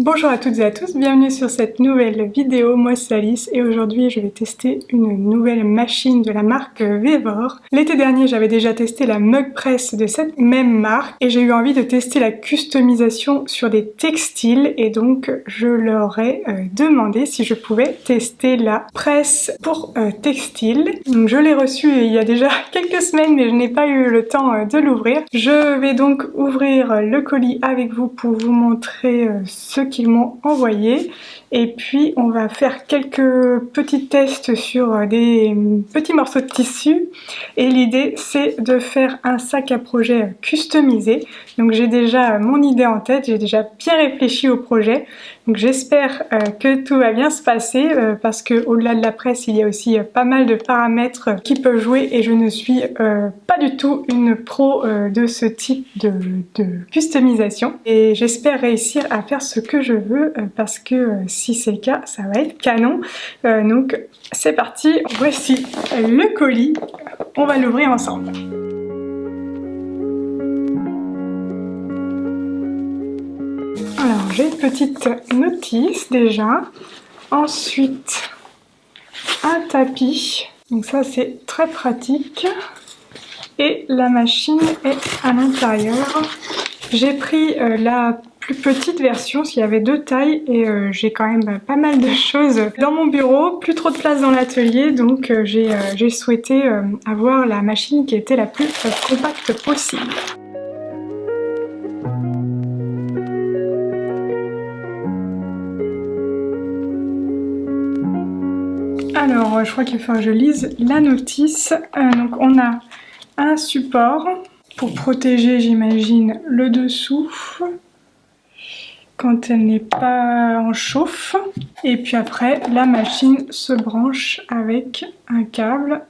Bonjour à toutes et à tous, bienvenue sur cette nouvelle vidéo, moi c'est Alice et aujourd'hui je vais tester une nouvelle machine de la marque Vevor. L'été dernier j'avais déjà testé la mug press de cette même marque et j'ai eu envie de tester la customisation sur des textiles et donc je leur ai demandé si je pouvais tester la presse pour textile. Donc je l'ai reçue il y a déjà quelques semaines mais je n'ai pas eu le temps de l'ouvrir. Je vais donc ouvrir le colis avec vous pour vous montrer ce qu'ils m'ont envoyé et puis on va faire quelques petits tests sur des petits morceaux de tissu et l'idée c'est de faire un sac à projet customisé. Donc j'ai déjà mon idée en tête, j'ai déjà bien réfléchi au projet, donc j'espère que tout va bien se passer parce que au-delà de la presse il y a aussi pas mal de paramètres qui peuvent jouer et je ne suis pas du tout une pro de ce type de customisation et j'espère réussir à faire ce que je veux parce que si c'est le cas ça va être canon. Donc c'est parti, voici le colis, on va l'ouvrir ensemble. Alors j'ai une petite notice déjà, ensuite un tapis, donc ça c'est très pratique et la machine est à l'intérieur. J'ai pris la plus petite version parce qu'il y avait deux tailles et j'ai quand même pas mal de choses dans mon bureau, plus trop de place dans l'atelier, donc j'ai souhaité avoir la machine qui était la plus compacte possible. Alors je crois qu'il faut que je lise la notice. Donc on a un support pour protéger, j'imagine, le dessous quand elle n'est pas en chauffe. Et puis après, la machine se branche avec un câble.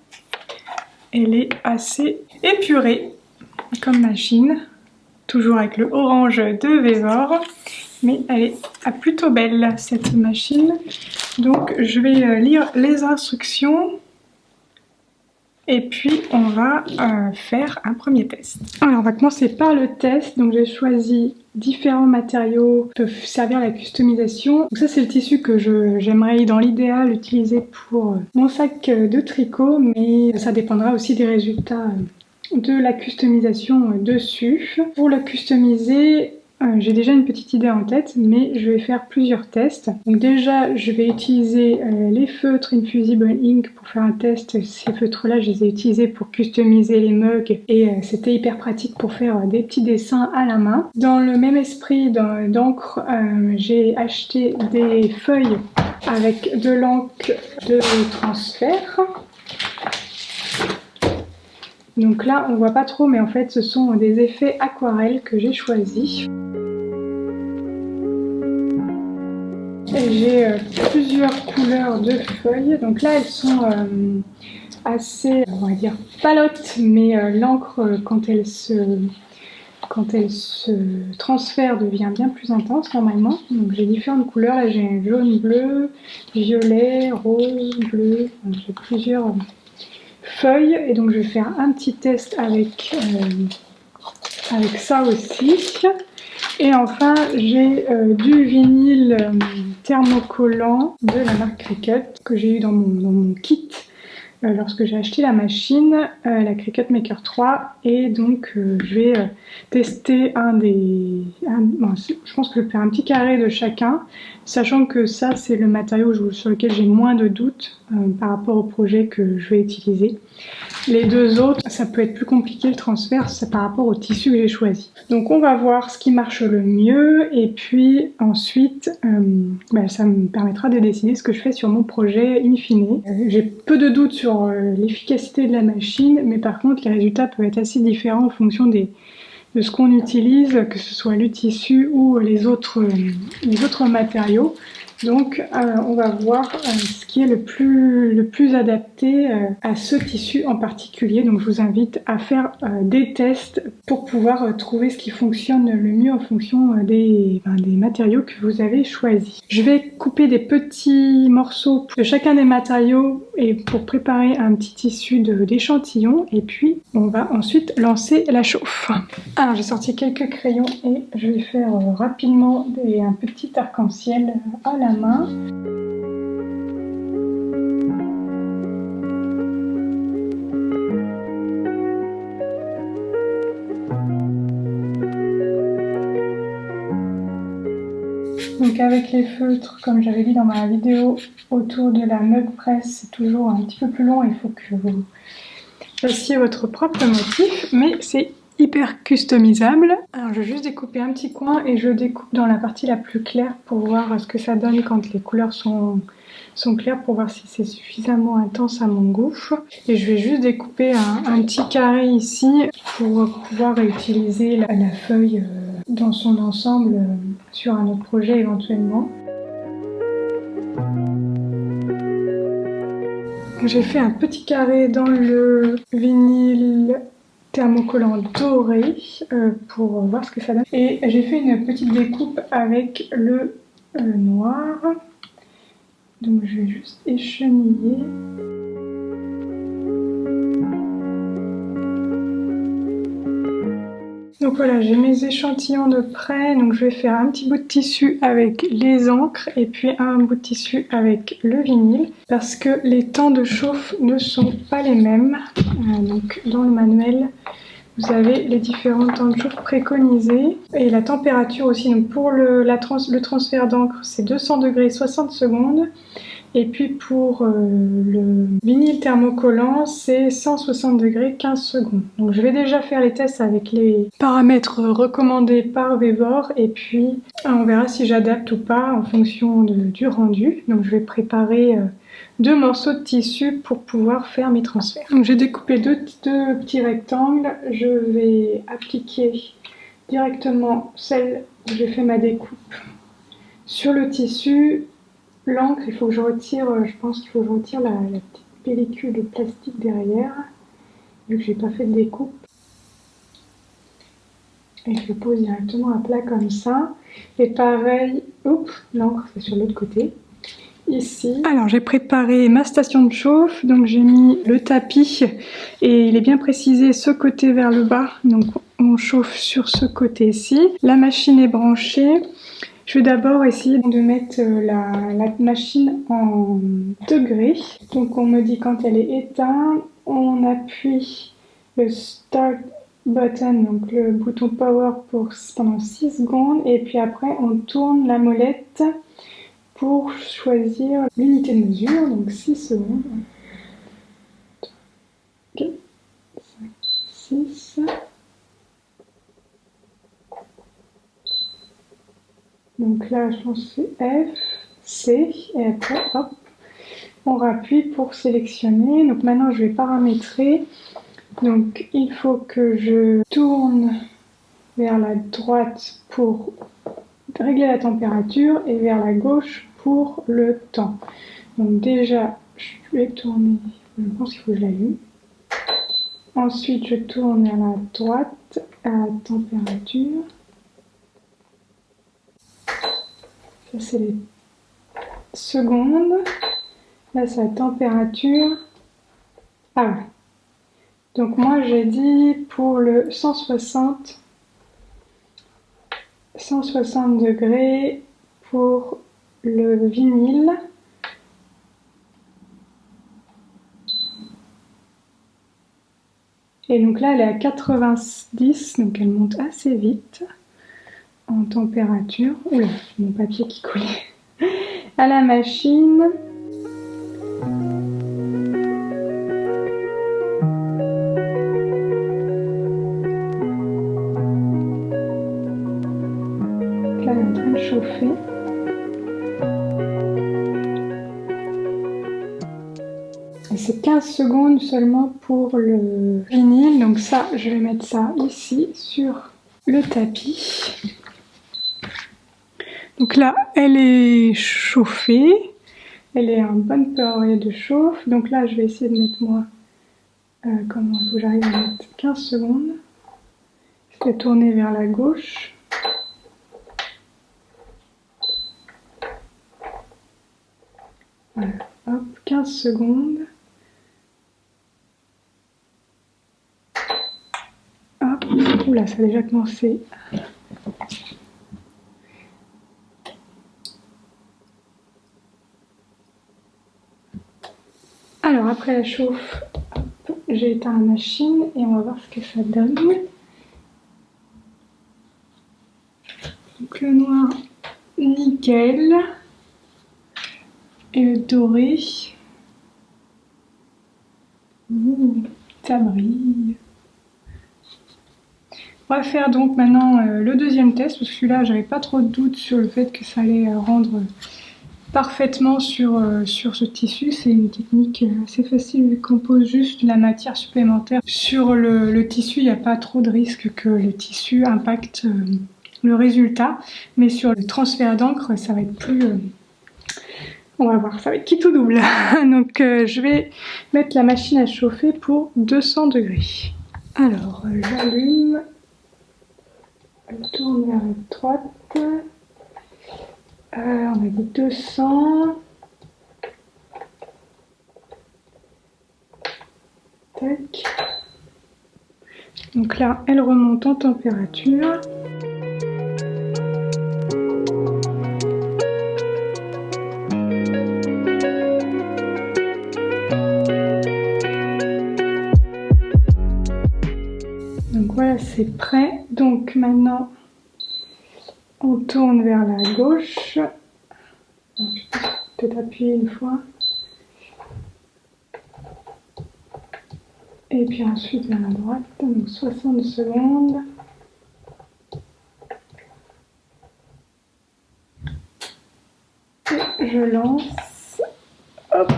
Elle est assez épurée comme machine, toujours avec le orange de Vevor. Mais elle est plutôt belle cette machine. Donc je vais lire les instructions. Et puis on va faire un premier test. Alors on va commencer par le test. Donc j'ai choisi différents matériaux qui peuvent servir à la customisation. Donc ça c'est le tissu que j'aimerais dans l'idéal utiliser pour mon sac de tricot, mais ça dépendra aussi des résultats de la customisation dessus. Pour le customiser, j'ai déjà une petite idée en tête, mais je vais faire plusieurs tests. Donc déjà, je vais utiliser les feutres Infusible Ink pour faire un test. Ces feutres-là, je les ai utilisés pour customiser les mugs et c'était hyper pratique pour faire des petits dessins à la main. Dans le même esprit d'encre, j'ai acheté des feuilles avec de l'encre de transfert. Donc là, on voit pas trop, mais en fait, ce sont des effets aquarelles que j'ai choisis. J'ai plusieurs couleurs de feuilles. Donc là, elles sont assez, on va dire, palottes, mais l'encre, quand elle se transfère, devient bien plus intense normalement. Donc j'ai différentes couleurs. Là, j'ai jaune, bleu, violet, rose, bleu. J'ai plusieurs feuilles et donc je vais faire un petit test avec ça aussi. Et enfin j'ai du vinyle thermocollant de la marque Cricut que j'ai eu dans mon kit lorsque j'ai acheté la machine, la Cricut Maker 3, et donc je vais tester je pense que je vais faire un petit carré de chacun, sachant que ça c'est le matériau sur lequel j'ai moins de doutes par rapport au projet que je vais utiliser. Les deux autres, ça peut être plus compliqué le transfert, c'est par rapport au tissu que j'ai choisi. Donc on va voir ce qui marche le mieux et puis ensuite ça me permettra de décider ce que je fais sur mon projet in fine. J'ai peu de doutes sur l'efficacité de la machine, mais par contre les résultats peuvent être assez différents en fonction de ce qu'on utilise, que ce soit le tissu ou les autres matériaux. Donc on va voir ce qui est le plus adapté à ce tissu en particulier. Donc je vous invite à faire des tests pour pouvoir trouver ce qui fonctionne le mieux en fonction des matériaux que vous avez choisis. Je vais couper des petits morceaux de chacun des matériaux et pour préparer un petit tissu d'échantillon, et puis on va ensuite lancer la chauffe. Alors j'ai sorti quelques crayons et je vais faire rapidement un petit arc-en-ciel à la main. Donc avec les feutres, comme j'avais dit dans ma vidéo autour de la mug press, c'est toujours un petit peu plus long, il faut que vous fassiez votre propre motif, mais c'est hyper customisable. Alors je vais juste découper un petit coin et je découpe dans la partie la plus claire pour voir ce que ça donne quand les couleurs sont claires, pour voir si c'est suffisamment intense à mon goût. Et je vais juste découper un petit carré ici pour pouvoir utiliser la feuille dans son ensemble sur un autre projet éventuellement. J'ai fait un petit carré dans le vinyle thermocollant doré pour voir ce que ça donne. Et j'ai fait une petite découpe avec le noir. Donc je vais juste écheniller. Donc voilà, j'ai mes échantillons de près, donc je vais faire un petit bout de tissu avec les encres et puis un bout de tissu avec le vinyle parce que les temps de chauffe ne sont pas les mêmes. Donc dans le manuel, vous avez les différents temps de chauffe préconisés et la température aussi. Donc pour le transfert d'encre, c'est 200 degrés 60 secondes. Et puis pour le vinyle thermocollant, c'est 160 degrés 15 secondes. Donc je vais déjà faire les tests avec les paramètres recommandés par Vevor et puis on verra si j'adapte ou pas en fonction du rendu. Donc je vais préparer 2 morceaux de tissu pour pouvoir faire mes transferts. Donc j'ai découpé deux petits rectangles. Je vais appliquer directement celle où j'ai fait ma découpe sur le tissu. L'encre, il faut que je retire, je pense qu'il faut que je retire la petite pellicule de plastique derrière, vu que j'ai pas fait de découpe. Et je le pose directement à plat comme ça. Et pareil, oups, l'encre c'est sur l'autre côté. Ici. Alors j'ai préparé ma station de chauffe, donc j'ai mis le tapis et il est bien précisé ce côté vers le bas, donc on chauffe sur ce côté-ci. La machine est branchée. Je vais d'abord essayer de mettre la machine en degrés. Donc on me dit quand elle est éteinte, on appuie le start button, donc le bouton power pendant 6 secondes et puis après on tourne la molette pour choisir l'unité de mesure, donc 6 secondes. 4, 5, 6. Donc là, je pense que c'est F, C, et après, hop, on rappuie pour sélectionner. Donc maintenant, je vais paramétrer. Donc il faut que je tourne vers la droite pour régler la température et vers la gauche pour le temps. Donc déjà, je vais tourner, je pense qu'il faut que je l'allume. Ensuite, je tourne vers la droite à la température. Ça, c'est les secondes. Là, c'est la température. Ah ouais. Donc moi, j'ai dit pour le 160 degrés pour le vinyle. Et donc là, elle est à 90, donc elle monte assez vite en température. Oula, mon papier qui coulait. À la machine. Là, elle est en train de chauffer. Et c'est 15 secondes seulement pour le vinyle. Donc ça, je vais mettre ça ici sur le tapis. Donc là, elle est chauffée. Elle est en bonne période de chauffe. Donc là, je vais essayer de mettre moi... comment il faut que j'arrive à mettre 15 secondes. Je vais tourner vers la gauche. Voilà, hop, 15 secondes. Hop, oula, ça a déjà commencé. Alors, après la chauffe, j'ai éteint la machine et on va voir ce que ça donne. Donc le noir, nickel. Et le doré, ça brille. On va faire donc maintenant le deuxième test, parce que celui-là, j'avais pas trop de doute sur le fait que ça allait rendre parfaitement sur ce tissu. C'est une technique assez facile vu qu'on pose juste de la matière supplémentaire sur le tissu. Il n'y a pas trop de risque que le tissu impacte le résultat, mais sur le transfert d'encre, ça va être plus... on va voir, ça va être qui tout double. Donc je vais mettre la machine à chauffer pour 200 degrés. Alors j'allume, je tourne vers la droite. On a dit 200. Tac. Donc là, elle remonte en température. Donc voilà, c'est prêt. Donc maintenant, on tourne vers la gauche. Je peux peut-être appuyer une fois. Et puis ensuite vers la droite, donc 60 secondes. Et je lance. Hop.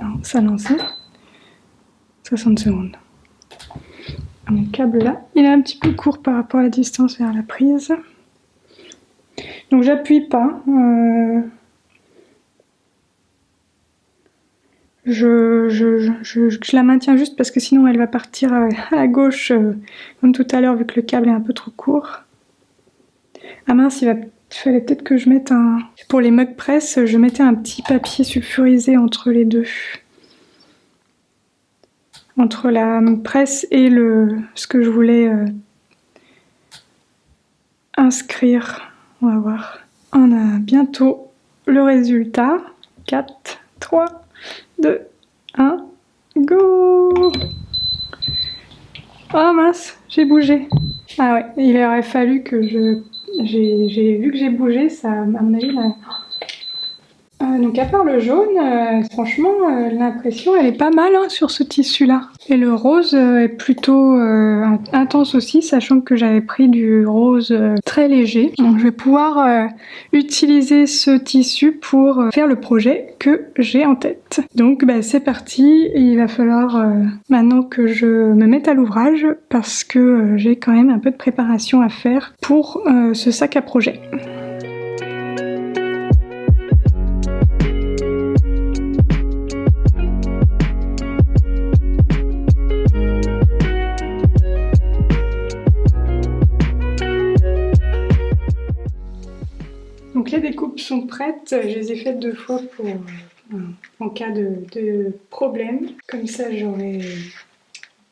Non, ça lance. 60 secondes. Mon câble là, il est un petit peu court par rapport à la distance vers la prise. Donc j'appuie pas. Je la maintiens juste parce que sinon elle va partir à la gauche comme tout à l'heure vu que le câble est un peu trop court. Ah mince, il fallait peut-être que je mette un... Pour les mug press, je mettais un petit papier sulfurisé entre les deux. Entre la presse et ce que je voulais inscrire. On va voir. On a bientôt le résultat. 4, 3, 2, 1, go! Oh mince, j'ai bougé. Ah ouais, il aurait fallu que j'ai vu que j'ai bougé, ça, à mon avis, là... donc à part le jaune, franchement, l'impression elle est pas mal hein, sur ce tissu-là. Et le rose est plutôt intense aussi, sachant que j'avais pris du rose très léger. Donc je vais pouvoir utiliser ce tissu pour faire le projet que j'ai en tête. Donc bah, c'est parti, il va falloir maintenant que je me mette à l'ouvrage parce que j'ai quand même un peu de préparation à faire pour ce sac à projet. Donc les découpes sont prêtes, je les ai faites 2 fois pour en cas de problème. Comme ça j'aurai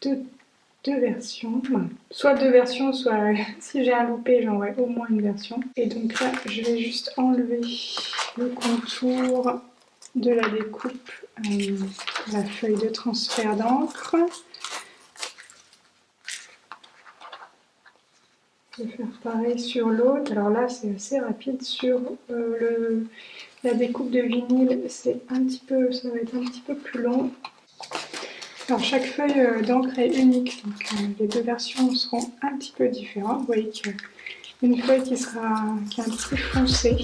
deux versions, enfin, soit 2 versions, soit si j'ai un loupé j'aurai au moins une version. Et donc là je vais juste enlever le contour de la découpe, la feuille de transfert d'encre. Je vais faire pareil sur l'autre. Alors là c'est assez rapide sur la découpe de vinyle, ça va être un petit peu plus long. Alors chaque feuille d'encre est unique, donc les 2 versions seront un petit peu différentes. Vous voyez qu'il y a une feuille qui est un peu plus foncée.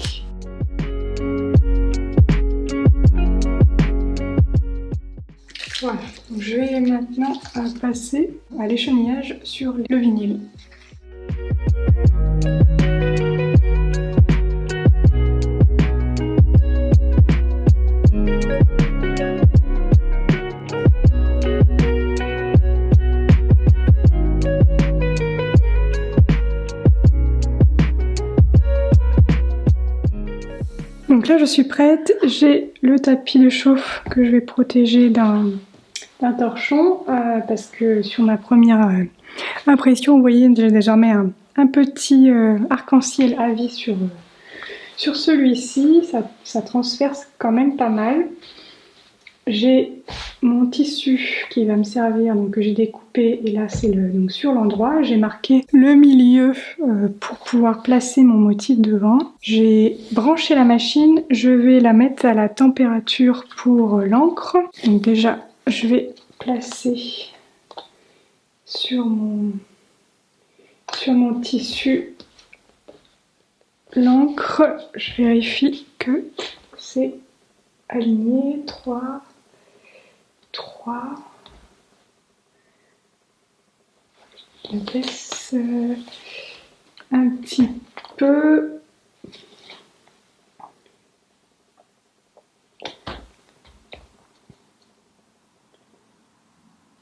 Voilà, donc je vais maintenant passer à l'échenillage sur le vinyle. Donc là je suis prête, j'ai le tapis de chauffe que je vais protéger d'un torchon parce que sur ma première impression, vous voyez, j'ai désormais un petit arc-en-ciel à vie sur celui-ci, ça transperce quand même pas mal. J'ai mon tissu qui va me servir, donc que j'ai découpé, et là c'est donc sur l'endroit. J'ai marqué le milieu pour pouvoir placer mon motif devant. J'ai branché la machine, je vais la mettre à la température pour l'encre. Donc déjà, je vais placer sur mon tissu l'encre. Je vérifie que c'est aligné. 3. Je laisse un petit peu.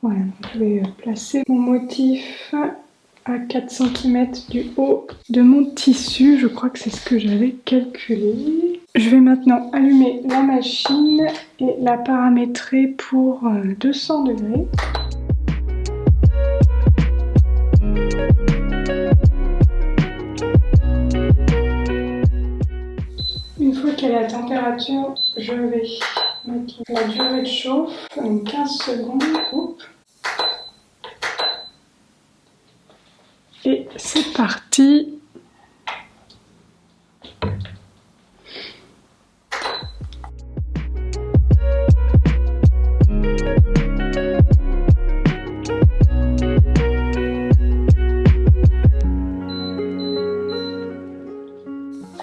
Voilà, je vais placer mon motif à 4 cm du haut de mon tissu. Je crois que c'est ce que j'avais calculé. Je vais maintenant allumer la machine et la paramétrer pour 200 degrés. Une fois qu'elle est à température, je vais mettre la durée de chauffe, donc 15 secondes. Oups. Et c'est parti.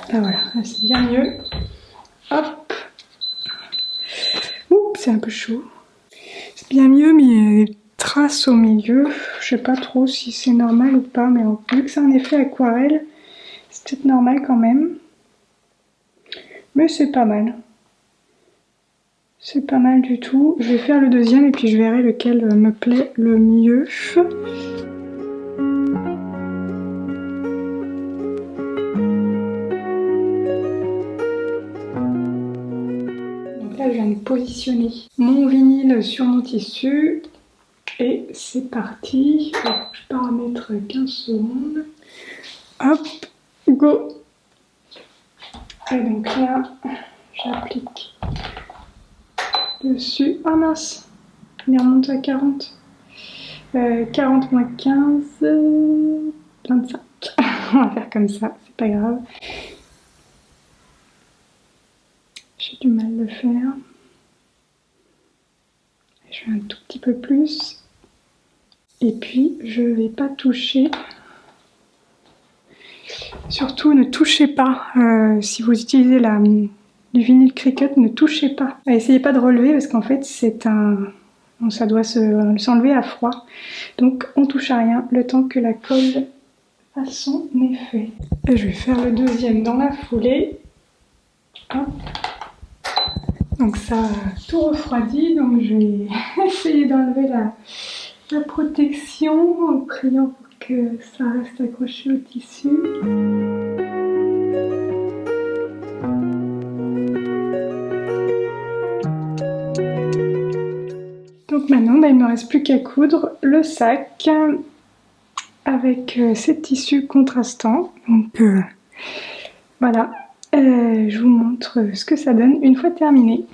Ah voilà, c'est bien mieux. Hop. Oups, c'est un peu chaud. C'est bien mieux, mais il y a des traces au milieu. Je sais pas trop si c'est normal ou pas, mais vu que c'est un effet aquarelle, c'est peut-être normal quand même. Mais c'est pas mal. C'est pas mal du tout. Je vais faire le deuxième et puis je verrai lequel me plaît le mieux. Donc là, je viens de positionner mon vinyle sur mon tissu. Et c'est parti. Je paramètre 15 secondes. Hop, go. Et donc là, j'applique dessus. Ah mince, il est remonté à 40. 40 moins 15, 25. On va faire comme ça, c'est pas grave. J'ai du mal à le faire. Je fais un tout petit peu plus. Et puis, je vais pas toucher. Surtout, ne touchez pas. Si vous utilisez du vinyle Cricut, ne touchez pas. Essayez pas de relever parce qu'en fait, ça doit s'enlever à froid. Donc, on touche à rien le temps que la colle fasse son effet. Et je vais faire le deuxième dans la foulée. Hop. Donc, ça a tout refroidi. Donc, je vais essayer d'enlever la protection en priant pour que ça reste accroché au tissu. Donc maintenant, il ne me reste plus qu'à coudre le sac avec ces tissus contrastants. Donc voilà, je vous montre ce que ça donne une fois terminé.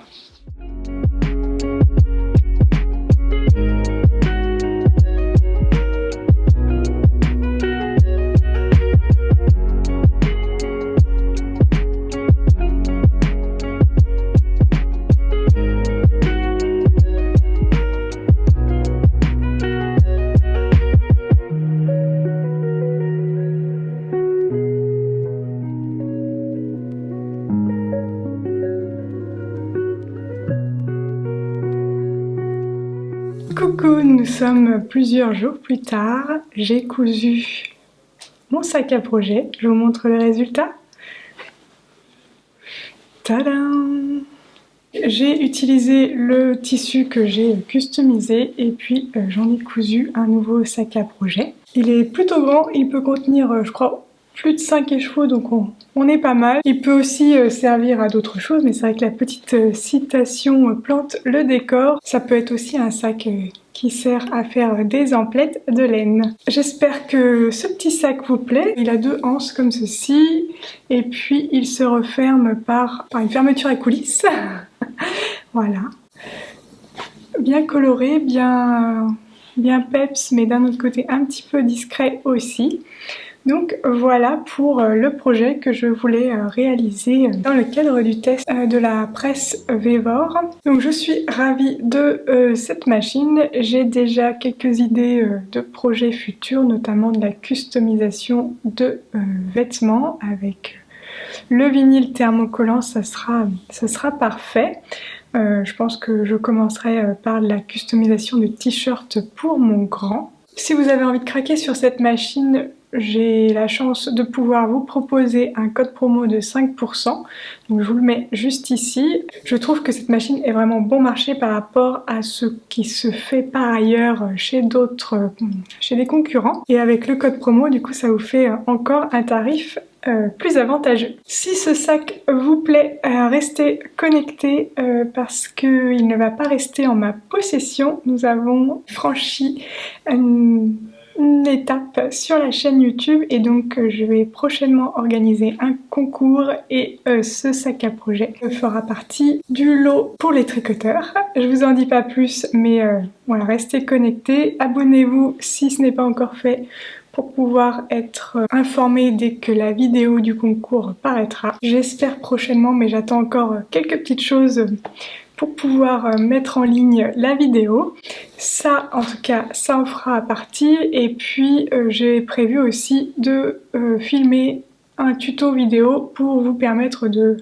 Coucou, nous sommes plusieurs jours plus tard. J'ai cousu mon sac à projet. Je vous montre le résultat. Tadam! J'ai utilisé le tissu que j'ai customisé et puis j'en ai cousu un nouveau sac à projet. Il est plutôt grand, il peut contenir je crois plus de 5 écheveaux, donc on est pas mal. Il peut aussi servir à d'autres choses, mais c'est vrai que la petite citation plante le décor. Ça peut être aussi un sac qui sert à faire des emplettes de laine. J'espère que ce petit sac vous plaît. Il a 2 anses comme ceci, et puis il se referme par une fermeture à coulisses. Voilà. Bien coloré, bien peps, mais d'un autre côté un petit peu discret aussi. Donc voilà pour le projet que je voulais réaliser dans le cadre du test de la presse Vevor. Donc je suis ravie de cette machine. J'ai déjà quelques idées de projets futurs, notamment de la customisation de vêtements avec le vinyle thermocollant, ça sera parfait. Je pense que je commencerai par la customisation de t-shirts pour mon grand. Si vous avez envie de craquer sur cette machine, j'ai la chance de pouvoir vous proposer un code promo de 5%. Donc je vous le mets juste ici. Je trouve que cette machine est vraiment bon marché par rapport à ce qui se fait par ailleurs chez des concurrents. Et avec le code promo, du coup, ça vous fait encore un tarif plus avantageux. Si ce sac vous plaît, restez connectés parce qu'il ne va pas rester en ma possession. Nous avons franchi une étape sur la chaîne YouTube et donc je vais prochainement organiser un concours et ce sac à projet fera partie du lot pour les tricoteurs. Je vous en dis pas plus, mais voilà, restez connectés, abonnez-vous si ce n'est pas encore fait pour pouvoir être informé dès que la vidéo du concours paraîtra. J'espère prochainement, mais j'attends encore quelques petites choses pour pouvoir mettre en ligne la vidéo. Ça, en tout cas, ça en fera partie. Et puis, j'ai prévu aussi de filmer un tuto vidéo pour vous permettre de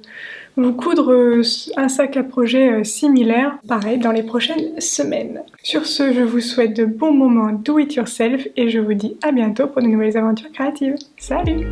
vous coudre un sac à projet similaire, pareil, dans les prochaines semaines. Sur ce, je vous souhaite de bons moments do it yourself et je vous dis à bientôt pour de nouvelles aventures créatives. Salut!